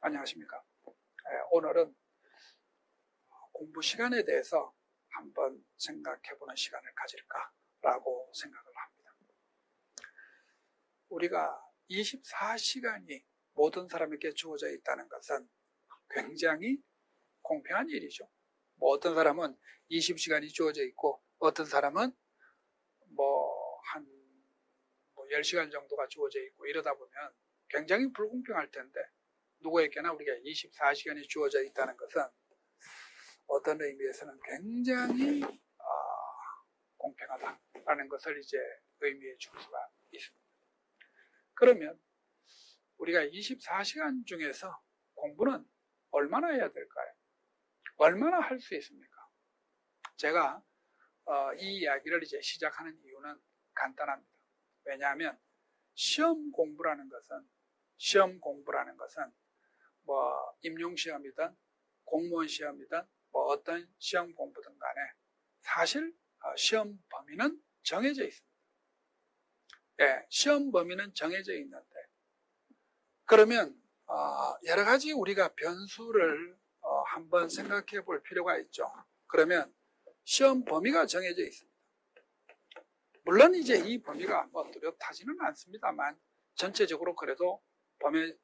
안녕하십니까. 오늘은 공부 시간에 대해서 한번 생각해보는 시간을 가질까라고 생각을 합니다. 우리가 24시간이 모든 사람에게 주어져 있다는 것은 굉장히 공평한 일이죠. 어떤 사람은 20시간이 주어져 있고 어떤 사람은 한 10시간 정도가 주어져 있고 이러다 보면 굉장히 불공평할 텐데 누구에게나 우리가 24시간이 주어져 있다는 것은 어떤 의미에서는 굉장히 공평하다라는 것을 이제 의미해 줄 수가 있습니다. 그러면 우리가 24시간 중에서 공부는 얼마나 해야 될까요? 얼마나 할 수 있습니까? 제가 이 이야기를 이제 시작하는 이유는 간단합니다. 왜냐하면 시험 공부라는 것은 임용시험이든 공무원 시험이든 어떤 시험 공부든 간에 사실 시험 범위는 정해져 있습니다. 시험 범위는 정해져 있는데 그러면 여러 가지 우리가 변수를 한번 생각해 볼 필요가 있죠. 그러면 시험 범위가 정해져 있습니다. 물론 이제 이 범위가 뚜렷하지는 않습니다만 전체적으로 그래도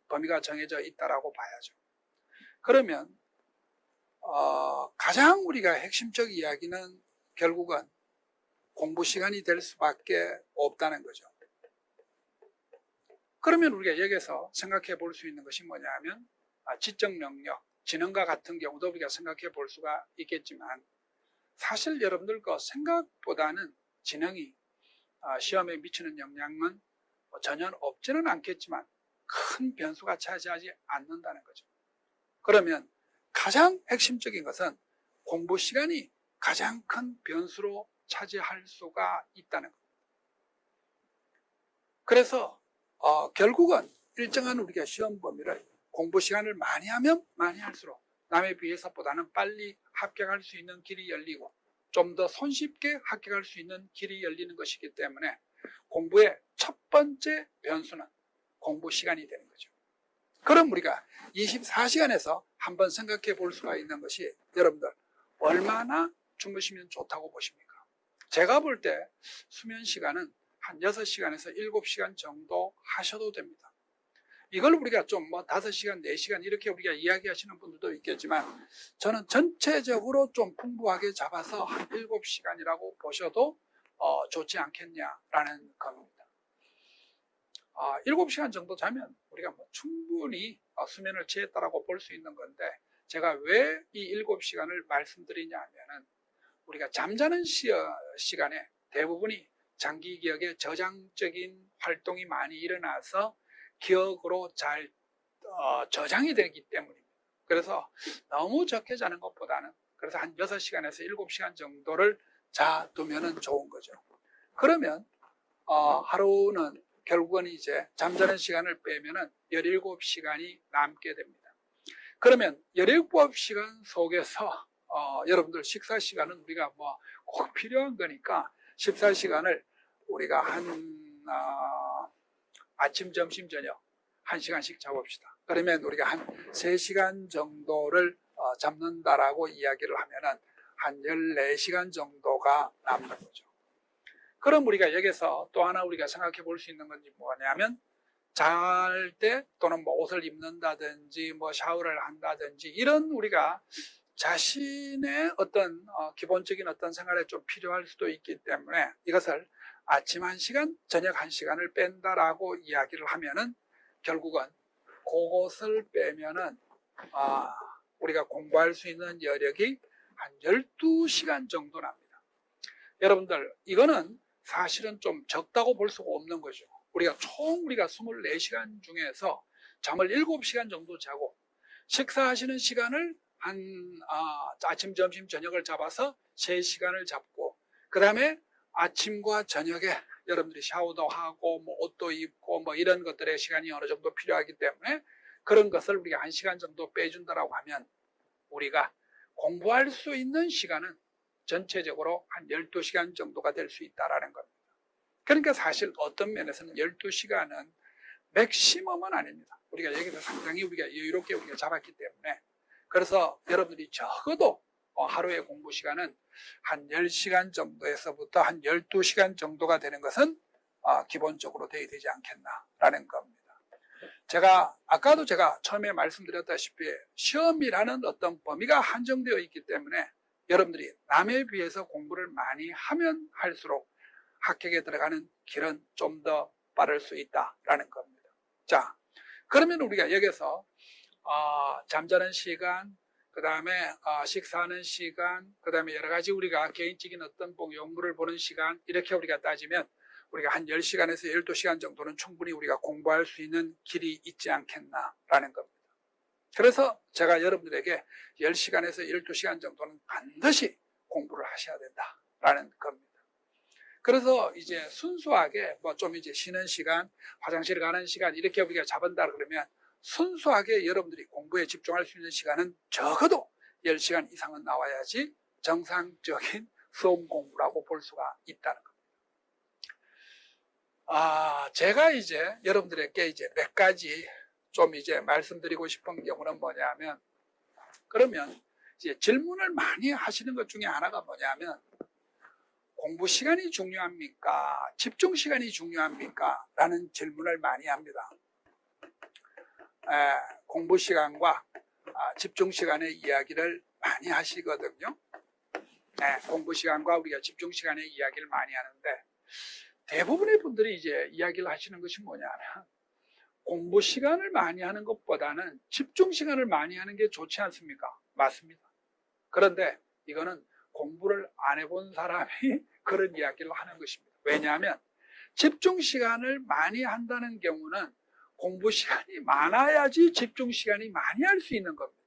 범위가 정해져 있다라고 봐야죠. 그러면 가장 우리가 핵심적 이야기는 결국은 공부 시간이 될 수밖에 없다는 거죠. 그러면 우리가 여기서 생각해 볼 수 있는 것이 뭐냐면 지적 능력, 지능과 같은 경우도 우리가 생각해 볼 수가 있겠지만 사실 여러분들 거 생각보다는 지능이 시험에 미치는 영향은 전혀 없지는 않겠지만 큰 변수가 차지하지 않는다는 거죠. 그러면 가장 핵심적인 것은 공부 시간이 가장 큰 변수로 차지할 수가 있다는 겁니다. 그래서 결국은 일정한 우리가 시험 범위를 공부 시간을 많이 하면 많이 할수록 남에 비해서보다는 빨리 합격할 수 있는 길이 열리고 좀 더 손쉽게 합격할 수 있는 길이 열리는 것이기 때문에 공부의 첫 번째 변수는 공부 시간이 되는 거죠. 그럼 우리가 24시간에서 한번 생각해 볼 수가 있는 것이 여러분들 얼마나 주무시면 좋다고 보십니까? 제가 볼 때 수면 시간은 한 6시간에서 7시간 정도 하셔도 됩니다. 이걸 우리가 좀 5시간, 4시간 이렇게 우리가 이야기하시는 분들도 있겠지만 저는 전체적으로 좀 풍부하게 잡아서 한 7시간이라고 보셔도 좋지 않겠냐라는 겁니다. 7시간 정도 자면 우리가 충분히 수면을 취했다라고 볼 수 있는 건데 제가 왜 이 7시간을 말씀드리냐 하면은 우리가 잠자는 시간에 대부분이 장기 기억에 저장적인 활동이 많이 일어나서 기억으로 잘 저장이 되기 때문입니다. 그래서 너무 적게 자는 것보다는 그래서 한 6시간에서 7시간 정도를 자두면 좋은 거죠. 그러면 하루는 결국은 이제 잠자는 시간을 빼면은 17시간이 남게 됩니다. 그러면 17시간 속에서 여러분들 식사 시간은 우리가 꼭 필요한 거니까 식사 시간을 우리가 아침, 점심, 저녁 1시간씩 잡읍시다. 그러면 우리가 한 3시간 정도를 잡는다라고 이야기를 하면은 한 14시간 정도가 남는 거죠. 그럼 우리가 여기서 또 하나 우리가 생각해 볼 수 있는 건지 뭐냐면 잘 때 또는 옷을 입는다든지 샤워를 한다든지 이런 우리가 자신의 어떤 기본적인 어떤 생활에 좀 필요할 수도 있기 때문에 이것을 아침 1시간, 저녁 1시간을 뺀다라고 이야기를 하면은 결국은 그것을 빼면은 우리가 공부할 수 있는 여력이 한 12시간 정도 납니다. 여러분들 이거는 사실은 좀 적다고 볼 수가 없는 거죠. 우리가 총 24시간 중에서 잠을 7시간 정도 자고 식사하시는 시간을 아침, 점심, 저녁을 잡아서 3시간을 잡고 그 다음에 아침과 저녁에 여러분들이 샤워도 하고 옷도 입고 이런 것들의 시간이 어느 정도 필요하기 때문에 그런 것을 우리가 1시간 정도 빼준다라고 하면 우리가 공부할 수 있는 시간은 전체적으로 한 12시간 정도가 될 수 있다는 겁니다. 그러니까 사실 어떤 면에서는 12시간은 맥시멈은 아닙니다. 우리가 여기서 상당히 우리가 여유롭게 우리가 잡았기 때문에, 그래서 여러분들이 적어도 하루의 공부 시간은 한 10시간 정도에서부터 한 12시간 정도가 되는 것은 기본적으로 돼야 되지 않겠나라는 겁니다. 아까도 제가 처음에 말씀드렸다시피 시험이라는 어떤 범위가 한정되어 있기 때문에 여러분들이 남에 비해서 공부를 많이 하면 할수록 합격에 들어가는 길은 좀 더 빠를 수 있다라는 겁니다. 자, 그러면 우리가 여기서 잠자는 시간, 그 다음에 식사하는 시간, 그 다음에 여러 가지 우리가 개인적인 어떤 연구를 보는 시간, 이렇게 우리가 따지면 우리가 한 10시간에서 12시간 정도는 충분히 우리가 공부할 수 있는 길이 있지 않겠나라는 겁니다. 그래서 제가 여러분들에게 10시간에서 12시간 정도는 반드시 공부를 하셔야 된다라는 겁니다. 그래서 이제 순수하게 좀 이제 쉬는 시간, 화장실 가는 시간 이렇게 우리가 잡은다 그러면 순수하게 여러분들이 공부에 집중할 수 있는 시간은 적어도 10시간 이상은 나와야지 정상적인 수험 공부라고 볼 수가 있다는 겁니다. 제가 이제 여러분들에게 이제 몇 가지 좀 이제 말씀드리고 싶은 경우는 뭐냐면, 그러면 이제 질문을 많이 하시는 것 중에 하나가 뭐냐면, 공부 시간이 중요합니까? 집중 시간이 중요합니까? 라는 질문을 많이 합니다. 공부 시간과 집중 시간의 이야기를 많이 하시거든요. 공부 시간과 우리가 집중 시간의 이야기를 많이 하는데, 대부분의 분들이 이제 이야기를 하시는 것이 뭐냐면, 공부 시간을 많이 하는 것보다는 집중 시간을 많이 하는 게 좋지 않습니까? 맞습니다. 그런데 이거는 공부를 안 해본 사람이 그런 이야기를 하는 것입니다. 왜냐하면 집중 시간을 많이 한다는 경우는 공부 시간이 많아야지 집중 시간이 많이 할 수 있는 겁니다.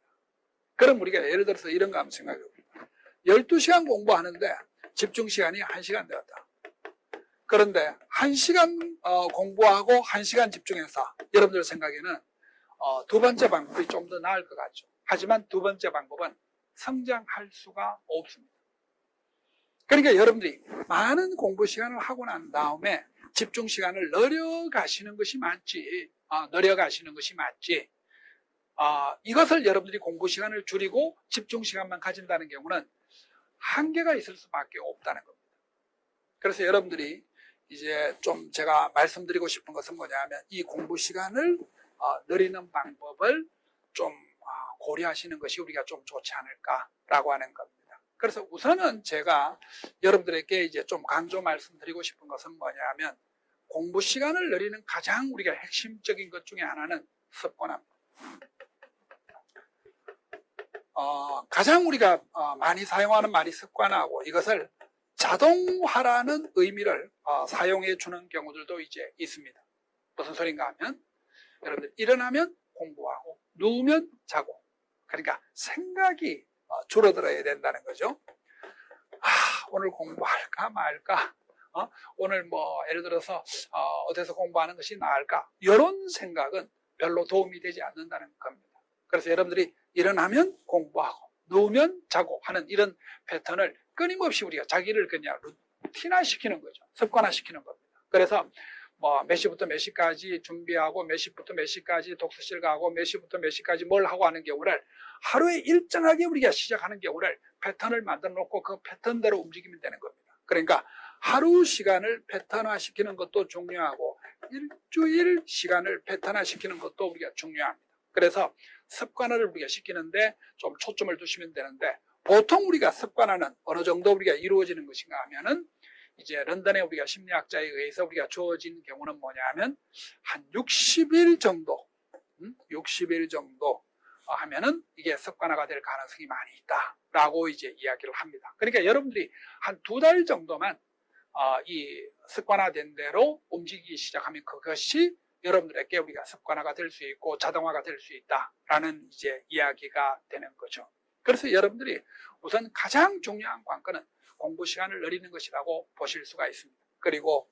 그럼 우리가 예를 들어서 이런 거 한번 생각해 봅니다. 12시간 공부하는데 집중 시간이 1시간 되었다. 그런데 1시간 공부하고 1시간 집중해서 여러분들 생각에는 두 번째 방법이 좀 더 나을 것 같죠. 하지만 두 번째 방법은 성장할 수가 없습니다. 그러니까 여러분들이 많은 공부 시간을 하고 난 다음에 집중 시간을 늘려가시는 것이 맞지. 이것을 여러분들이 공부 시간을 줄이고 집중 시간만 가진다는 경우는 한계가 있을 수밖에 없다는 겁니다. 그래서 여러분들이 이제 좀 제가 말씀드리고 싶은 것은 뭐냐면, 이 공부 시간을 늘리는 방법을 좀 고려하시는 것이 우리가 좀 좋지 않을까라고 하는 겁니다. 그래서 우선은 제가 여러분들에게 이제 좀 강조 말씀드리고 싶은 것은 뭐냐면, 공부 시간을 늘리는 가장 우리가 핵심적인 것 중에 하나는 습관화입니다. 가장 우리가 많이 사용하는 말이 습관화고, 이것을 자동화라는 의미를 사용해 주는 경우들도 이제 있습니다. 무슨 소린가 하면, 여러분들 일어나면 공부하고 누우면 자고, 그러니까 생각이 줄어들어야 된다는 거죠. 오늘 공부할까 말까, 오늘 예를 들어서 어디서 공부하는 것이 나을까, 이런 생각은 별로 도움이 되지 않는다는 겁니다. 그래서 여러분들이 일어나면 공부하고 누우면 자고 하는 이런 패턴을 끊임없이 우리가 자기를 그냥 루틴화시키는 거죠. 습관화시키는 겁니다. 그래서 몇 시부터 몇 시까지 준비하고 몇 시부터 몇 시까지 독서실 가고 몇 시부터 몇 시까지 뭘 하고 하는 경우를 하루에 일정하게 우리가 시작하는 경우를 패턴을 만들어 놓고 그 패턴대로 움직이면 되는 겁니다. 그러니까 하루 시간을 패턴화시키는 것도 중요하고 일주일 시간을 패턴화시키는 것도 우리가 중요합니다. 그래서 습관화를 우리가 시키는데 좀 초점을 두시면 되는데, 보통 우리가 습관화는 어느 정도 우리가 이루어지는 것인가 하면은, 이제 런던의 우리가 심리학자에 의해서 우리가 주어진 경우는 뭐냐면, 한 60일 정도 하면은 이게 습관화가 될 가능성이 많이 있다라고 이제 이야기를 합니다. 그러니까 여러분들이 한 2달 정도만 이 습관화된 대로 움직이기 시작하면 그것이 여러분들에게 우리가 습관화가 될 수 있고 자동화가 될 수 있다라는 이제 이야기가 되는 거죠. 그래서 여러분들이 우선 가장 중요한 관건은 공부 시간을 늘리는 것이라고 보실 수가 있습니다. 그리고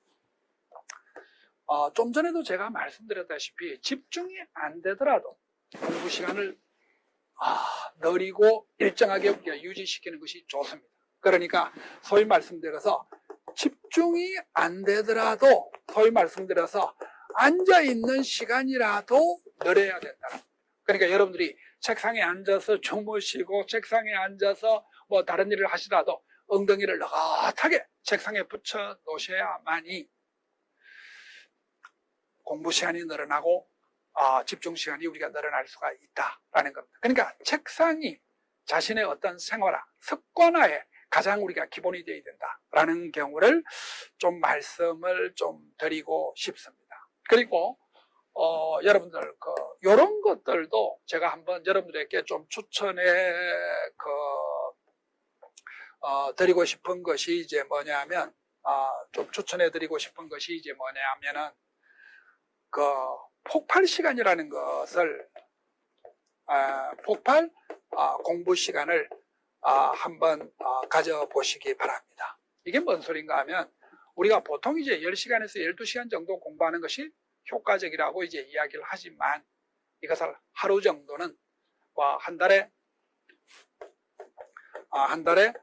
좀 전에도 제가 말씀드렸다시피 집중이 안 되더라도 공부 시간을 늘리고 일정하게 우리가 유지시키는 것이 좋습니다. 그러니까 소위 말씀드려서 집중이 안 되더라도, 소위 말씀드려서 앉아있는 시간이라도 늘어야 된다는 겁니다. 그러니까 여러분들이 책상에 앉아서 주무시고 책상에 앉아서 뭐 다른 일을 하시더라도 엉덩이를 느긋하게 책상에 붙여 놓으셔야만이 공부 시간이 늘어나고 집중 시간이 우리가 늘어날 수가 있다라는 겁니다. 그러니까 책상이 자신의 어떤 생활화, 습관화에 가장 우리가 기본이 되어야 된다라는 경우를 좀 말씀을 좀 드리고 싶습니다. 그리고 여러분들 이런 것들도 제가 한번 여러분들에게 좀 추천해 드리고 싶은 것이 이제 뭐냐면 좀 추천해 드리고 싶은 것이 이제 뭐냐면은 폭발 시간이라는 것을 폭발 공부 시간을 한번 가져보시기 바랍니다. 이게 뭔 소린가 하면 우리가 보통 이제 10시간에서 12시간 정도 공부하는 것이 효과적이라고 이제 이야기를 하지만 이것을 하루 정도는 한 달에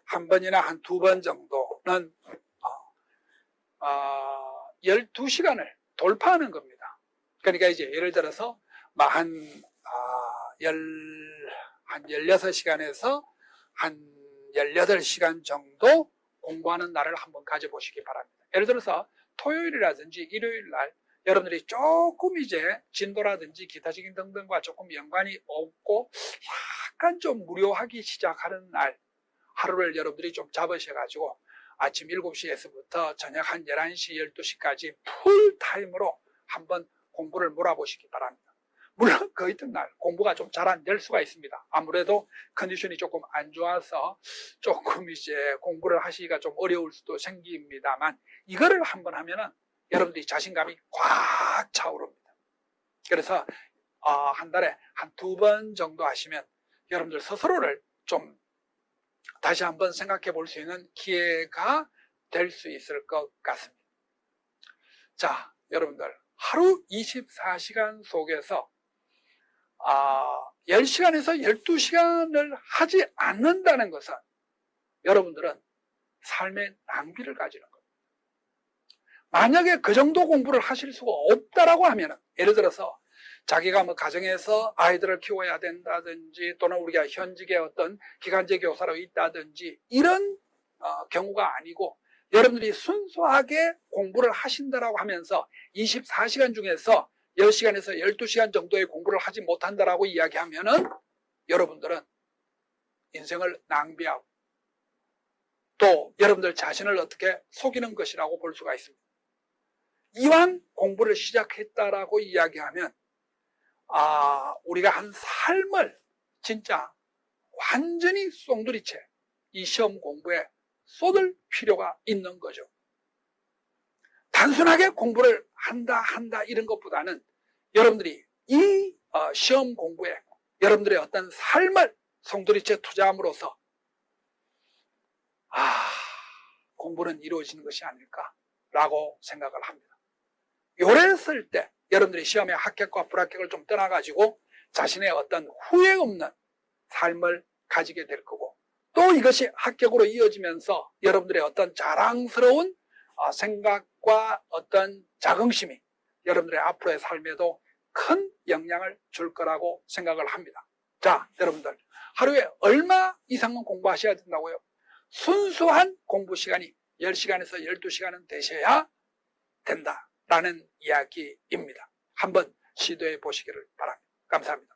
한 번이나 한 두 번 정도는 12시간을 돌파하는 겁니다. 그러니까 이제 예를 들어서 한 16시간에서 한 18시간 정도 공부하는 날을 한번 가져보시기 바랍니다. 예를 들어서 토요일이라든지 일요일 날 여러분들이 조금 이제 진도라든지 기타적인 등등과 조금 연관이 없고 약간 좀 무료하기 시작하는 날 하루를 여러분들이 좀 잡으셔가지고 아침 7시에서부터 저녁 한 11시, 12시까지 풀타임으로 한번 공부를 몰아보시기 바랍니다. 물론 그 이튿날 공부가 좀 잘 안 될 수가 있습니다. 아무래도 컨디션이 조금 안 좋아서 조금 이제 공부를 하시기가 좀 어려울 수도 생깁니다만 이거를 한번 하면은 여러분들이 자신감이 꽉 차오릅니다. 그래서 한 달에 한 두 번 정도 하시면 여러분들 스스로를 좀 다시 한번 생각해 볼 수 있는 기회가 될 수 있을 것 같습니다. 자, 여러분들 하루 24시간 속에서 10시간에서 12시간을 하지 않는다는 것은 여러분들은 삶의 낭비를 가지는 겁니다. 만약에 그 정도 공부를 하실 수가 없다라고 하면 예를 들어서 자기가 뭐 가정에서 아이들을 키워야 된다든지 또는 우리가 현직의 어떤 기간제 교사로 있다든지 이런 경우가 아니고 여러분들이 순수하게 공부를 하신다라고 하면서 24시간 중에서 10시간에서 12시간 정도의 공부를 하지 못한다라고 이야기하면은 여러분들은 인생을 낭비하고 또 여러분들 자신을 어떻게 속이는 것이라고 볼 수가 있습니다. 이왕 공부를 시작했다라고 이야기하면 우리가 한 삶을 진짜 완전히 송두리째 이 시험 공부에 쏟을 필요가 있는 거죠. 단순하게 공부를 한다 이런 것보다는 여러분들이 이 시험 공부에 여러분들의 어떤 삶을 송두리째 투자함으로써 공부는 이루어지는 것이 아닐까라고 생각을 합니다. 요랬을 때 여러분들이 시험에 합격과 불합격을 좀 떠나가지고 자신의 어떤 후회 없는 삶을 가지게 될 거고 또 이것이 합격으로 이어지면서 여러분들의 어떤 자랑스러운 생각과 어떤 자긍심이 여러분들의 앞으로의 삶에도 큰 영향을 줄 거라고 생각을 합니다. 자, 여러분들 하루에 얼마 이상은 공부하셔야 된다고요? 순수한 공부 시간이 10시간에서 12시간은 되셔야 된다라는 이야기입니다. 한번 시도해 보시기를 바랍니다. 감사합니다.